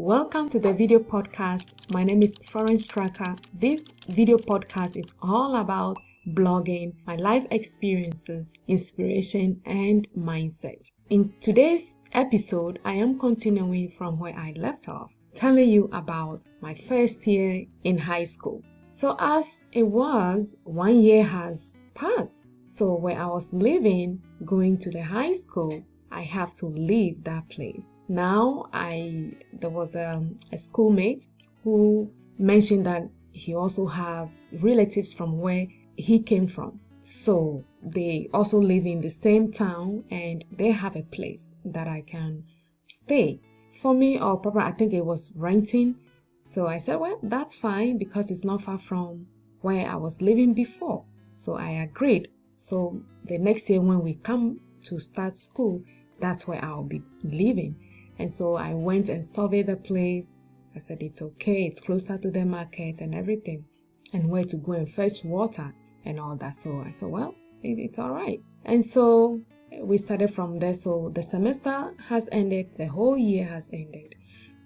Welcome to the video podcast. My name is Florence Straka. This video podcast is all about blogging, my life experiences, inspiration, and mindset. In today's episode, I am continuing from where I left off, telling you about my first year in high school. So as it was, 1 year has passed. So where I was living, going to the high school, I have to leave that place. Now, there was a schoolmate who mentioned that he also have relatives from where he came from. So they also live in the same town and they have a place that I can stay. For me, or probably I think it was renting. So I said, well, that's fine because it's not far from where I was living before. So I agreed. So the next year when we come to start school, that's where I'll be living. And so I went and surveyed the place. I said, it's okay. It's closer to the market and everything. And where to go and fetch water and all that. So I said, well, it's all right. And so we started from there. So the semester has ended. The whole year has ended.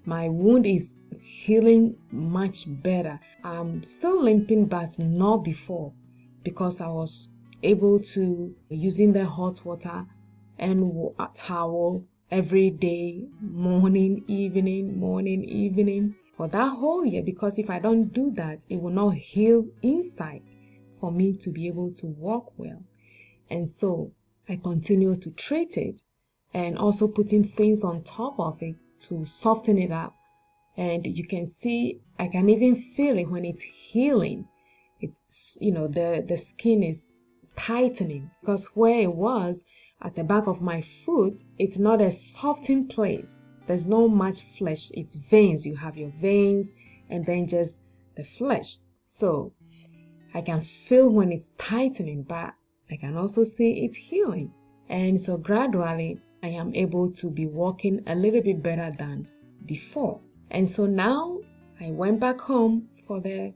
My wound is healing much better. I'm still limping, but not before, because I was able to using the hot water and a towel every day, morning, evening, for that whole year. Because if I don't do that, it will not heal inside for me to be able to walk well. And so I continue to treat it and also putting things on top of it to soften it up. And you can see, I can even feel it when it's healing. It's, the skin is tightening, because where it was at the back of my foot, it's not a softened place. There's no much flesh. It's veins. You have your veins and then just the flesh. So I can feel when it's tightening, but I can also see it healing. And so gradually, I am able to be walking a little bit better than before. And so now I went back home for the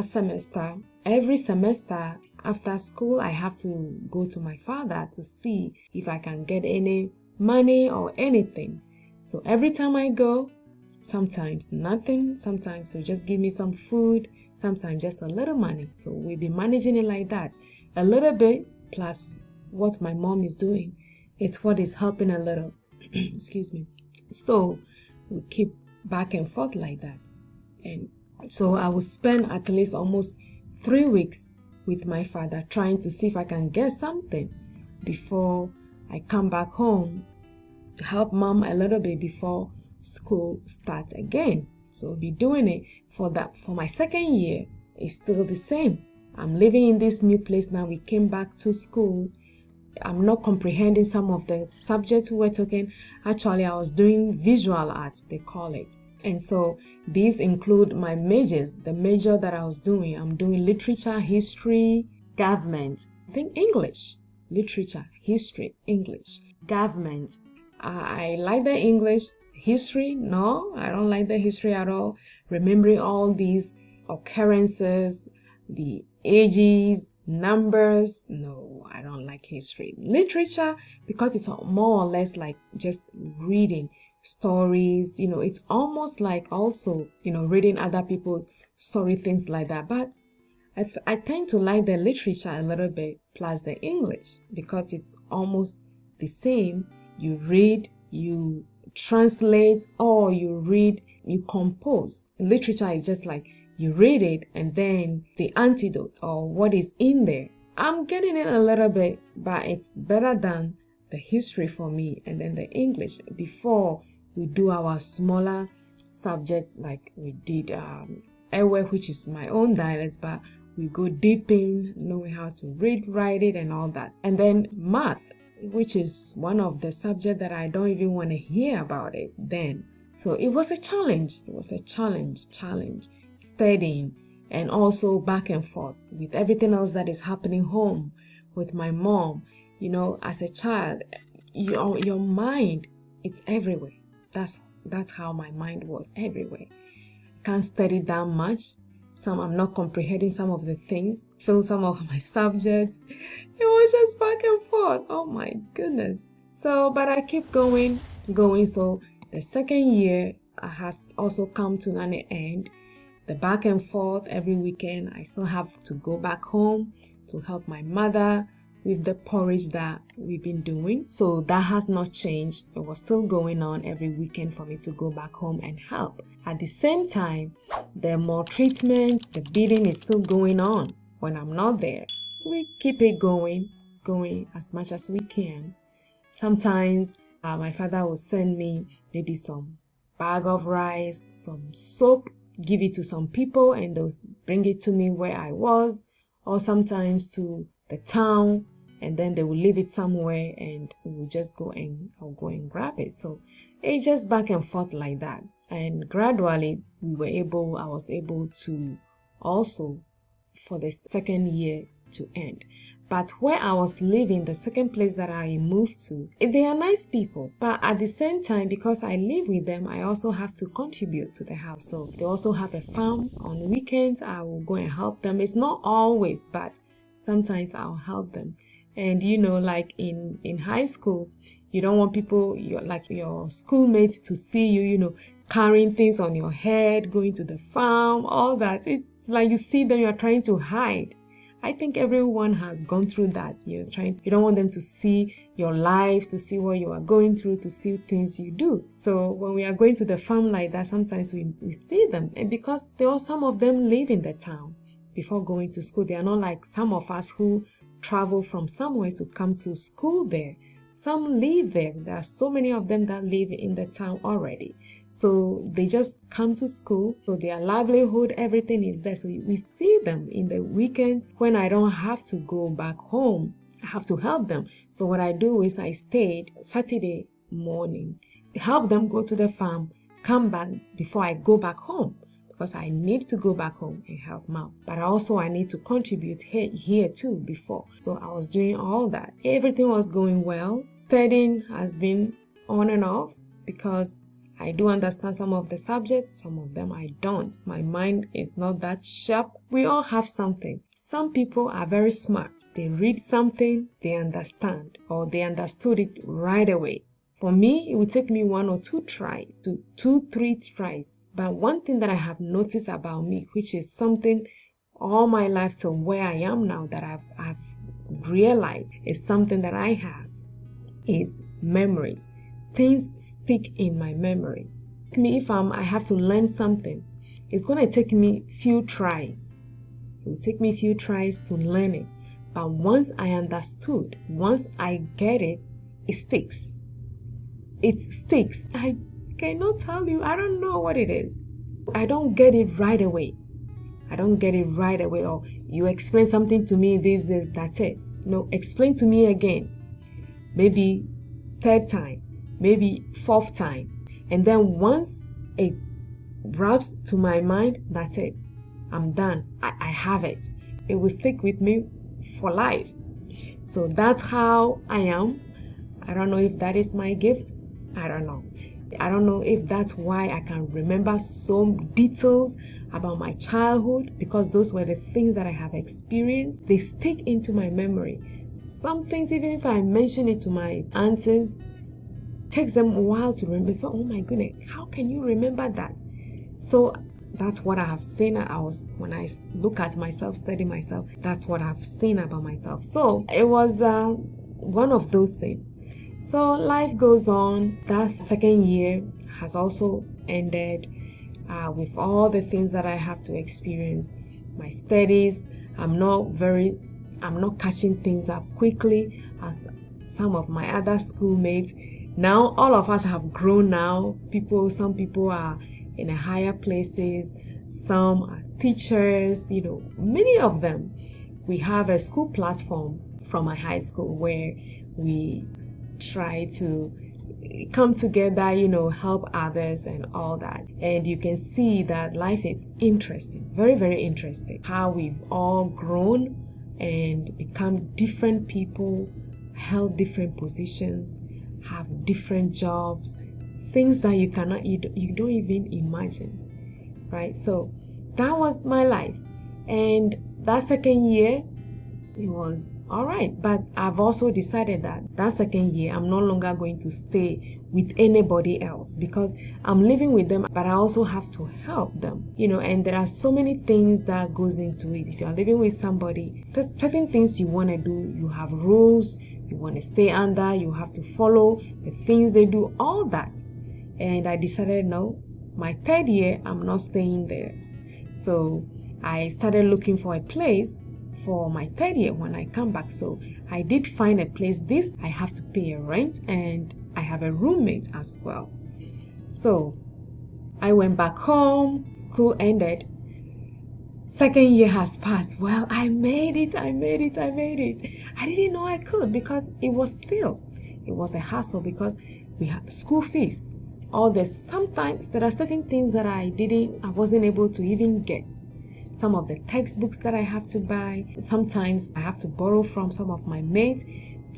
semester. Every semester after school, I have to go to my father to see if I can get any money or anything. So every time I go, sometimes nothing, sometimes he'll just give me some food, sometimes just a little money. So we'll be managing it like that. A little bit plus what my mom is doing. It's what is helping a little. Excuse me. So we keep back and forth like that. And so I will spend at least almost 3 weeks with my father trying to see if I can get something before I come back home to help mom a little bit before school starts again. So I'll be doing it for my second year. It's still the same. I'm living in this new place now. We came back to school. I'm not comprehending some of the subjects we were talking. Actually, I was doing visual arts, they call it. And so these include my majors. The major that I was doing, I'm doing literature, history, government. I think English. Literature, history, English, government. I like the English. History, no, I don't like the history at all. Remembering all these occurrences, the ages, numbers, no, I don't like history. Literature, because it's more or less like just reading stories, it's almost like also, reading other people's story, things like that. But I tend to like the literature a little bit plus the English because it's almost the same. You read, you translate, or you read, you compose. Literature is just like you read it and then the antidote or what is in there. I'm getting it a little bit, but it's better than the history for me and then the English before we do our smaller subjects like we did Ewe, which is my own dialect, but we go deep in knowing how to read, write it and all that. And then math, which is one of the subjects that I don't even want to hear about it then. So it was a challenge. It was a challenge, studying and also back and forth with everything else that is happening home with my mom. As a child, your mind is everywhere. That's how my mind was everywhere. Can't study that much. I'm not comprehending some of the things, feel some of my subjects. It was just back and forth. Oh my goodness. So, but I keep going. So the second year, has also come to an end. The back and forth every weekend, I still have to go back home to help my mother with the porridge that we've been doing. So that has not changed. It was still going on every weekend for me to go back home and help. At the same time, the maltreatment, the beating is still going on when I'm not there. We keep it going as much as we can. Sometimes my father will send me maybe some bag of rice, some soap, give it to some people, and they'll bring it to me where I was, or sometimes to the town, and then they will leave it somewhere and we'll just I'll go and grab it. So it's just back and forth like that. And gradually I was able to also, for the second year to end. But where I was living, the second place that I moved to, they are nice people. But at the same time, because I live with them, I also have to contribute to the house. So they also have a farm. On weekends, I will go and help them. It's not always, but sometimes I'll help them. And like in high school, you don't want people, your schoolmates to see you, carrying things on your head, going to the farm, all that. It's like you see them, you're trying to hide. I think everyone has gone through that. You don't want them to see your life, to see what you are going through, to see things you do. So when we are going to the farm like that, sometimes we see them. And because some of them live in the town before going to school, they are not like some of us who travel from somewhere to come to school there. Some live there. There are so many of them that live in the town already. So they just come to school. So their livelihood, everything is there. So we see them in the weekends when I don't have to go back home. I have to help them. So what I do is I stayed Saturday morning, help them go to the farm, come back before I go back home, because I need to go back home and help mom. But also I need to contribute here too before. So I was doing all that. Everything was going well. Studying has been on and off because I do understand some of the subjects, some of them I don't. My mind is not that sharp. We all have something. Some people are very smart. They read something, they understand, or they understood it right away. For me, it would take me 1 or 2 tries, 3 tries. But one thing that I have noticed about me, which is something all my life to where I am now that I've realized is something that I have, is memories. Things stick in my memory. If I have to learn something, it's going to take me few tries. It will take me few tries to learn it. But once I understood, once I get it, it sticks. It sticks. I cannot tell you. I don't know what it is. I don't get it right away. Or you explain something to me, this is that's it. No, explain to me again. Maybe 3rd time, maybe 4th time. And then once it wraps to my mind, that's it. I'm done. I have it. It will stick with me for life. So that's how I am. I don't know if that is my gift. I don't know. I don't know if that's why I can remember some details about my childhood, because those were the things that I have experienced. They stick into my memory. Some things, even if I mention it to my aunties, takes them a while to remember. So, oh my goodness, how can you remember that? So that's what I have seen. When I look at myself, study myself, that's what I've seen about myself. So it was one of those things. So life goes on. That second year has also ended with all the things that I have to experience. My studies, I'm not catching things up quickly as some of my other schoolmates. Now all of us have grown now. Some people are in a higher places, some are teachers, many of them. We have a school platform from my high school where we try to come together, help others and all that. And you can see that life is interesting, very, very interesting. How we've all grown and become different people, held different positions, have different jobs, things that you don't even imagine, right? So that was my life. And that second year, it was all right. But I've also decided that second year, I'm no longer going to stay with anybody else, because I'm living with them, but I also have to help them, and there are so many things that goes into it. If you're living with somebody, there's certain things you want to do. You have rules you want to stay under, you have to follow the things they do, all that. And I decided, no, my third year, I'm not staying there. So I started looking for a place for my third year when I come back. So I did find a place. This, I have to pay a rent and I have a roommate as well. So I went back home, school ended. Second year has passed. Well, I made it. I didn't know I could, because it was a hassle, because we have school fees. Sometimes there are certain things that I wasn't able to even get. Some of the textbooks that I have to buy. Sometimes I have to borrow from some of my mates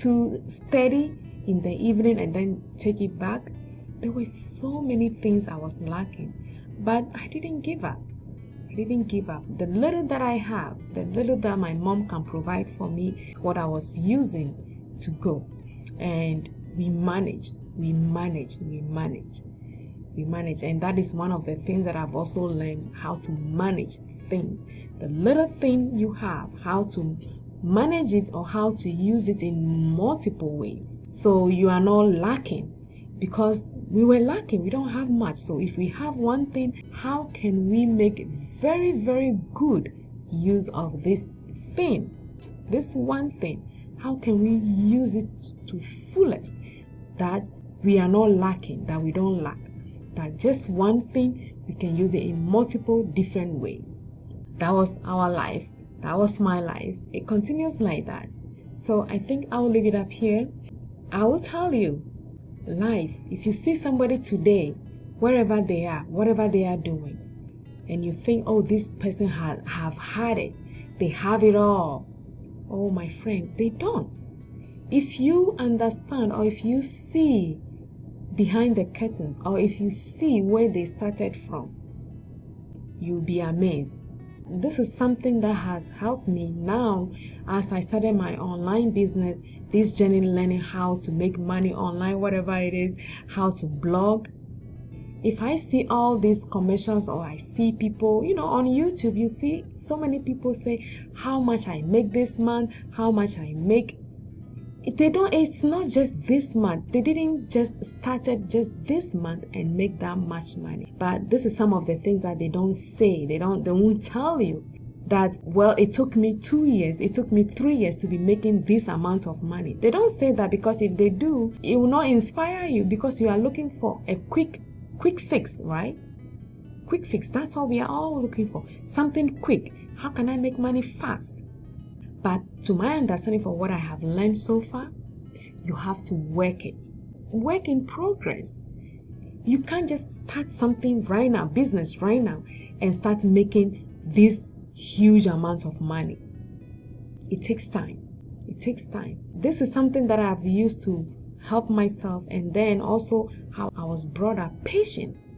to study in the evening and then take it back. There were so many things I was lacking, but I didn't give up. The little that I have, the little that my mom can provide for me, is what I was using to go. And we manage. And that is one of the things that I've also learned, how to manage things. The little thing you have, how to manage it or how to use it in multiple ways. So you are not lacking, because we were lacking. We don't have much. So if we have one thing, how can we make very, very good use of this thing? This one thing, how can we use it to fullest, that we are not lacking, that we don't lack, that just one thing, we can use it in multiple different ways. That was our life. That was my life. It continues like that. So I think I will leave it up here. I will tell you, life, if you see somebody today, wherever they are, whatever they are doing, and you think, oh, this person have had it, they have it all. Oh, my friend, they don't. If you understand, or if you see behind the curtains, or if you see where they started from, you'll be amazed. This is something that has helped me now as I started my online business, this journey learning how to make money online, whatever it is, how to blog. If I see all these commercials, or I see people, on YouTube, you see so many people say how much I make this month, how much I make. It's not just this month. They didn't just started just this month and make that much money. But this is some of the things that they don't say. They won't tell you that, well, it took me 2 years, it took me 3 years to be making this amount of money. They don't say that, because if they do, it will not inspire you, because you are looking for a quick fix, right? Quick fix. That's all we are all looking for. Something quick. How can I make money fast? But to my understanding, for what I have learned so far, you have to work it. Work in progress. You can't just start something right now, business right now, and start making this huge amount of money. It takes time. This is something that I've used to help myself, and then also how I was brought up. Patience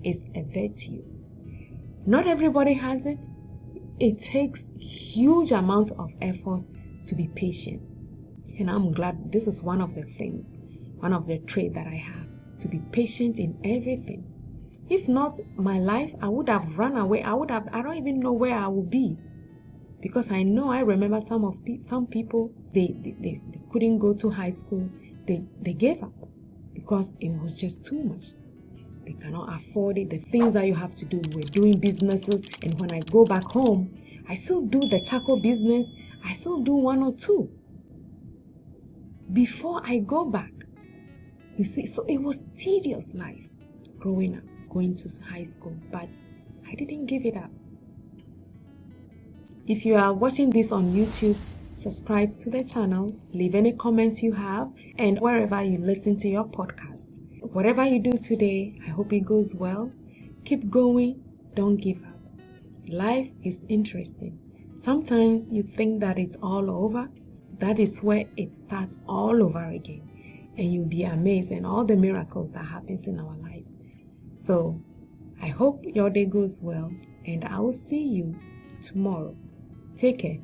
is a virtue. Not everybody has it. It takes huge amounts of effort to be patient. And I'm glad this is one of the traits that I have, to be patient in everything. If not, my life, I would have run away. I don't even know where I would be. Because I remember some people, they couldn't go to high school. They gave up because it was just too much. They cannot afford it. The things that you have to do, we're doing businesses. And when I go back home, I still do the charcoal business. I still do 1 or 2 before I go back. You see, so it was tedious life growing up, going to high school, but I didn't give it up. If you are watching this on YouTube, subscribe to the channel, leave any comments you have, and wherever you listen to your podcast. Whatever you do today, I hope it goes well. Keep going, don't give up. Life is interesting. Sometimes you think that it's all over. That is where it starts all over again. And you'll be amazed at all the miracles that happens in our lives. So, I hope your day goes well, and I will see you tomorrow. Take care.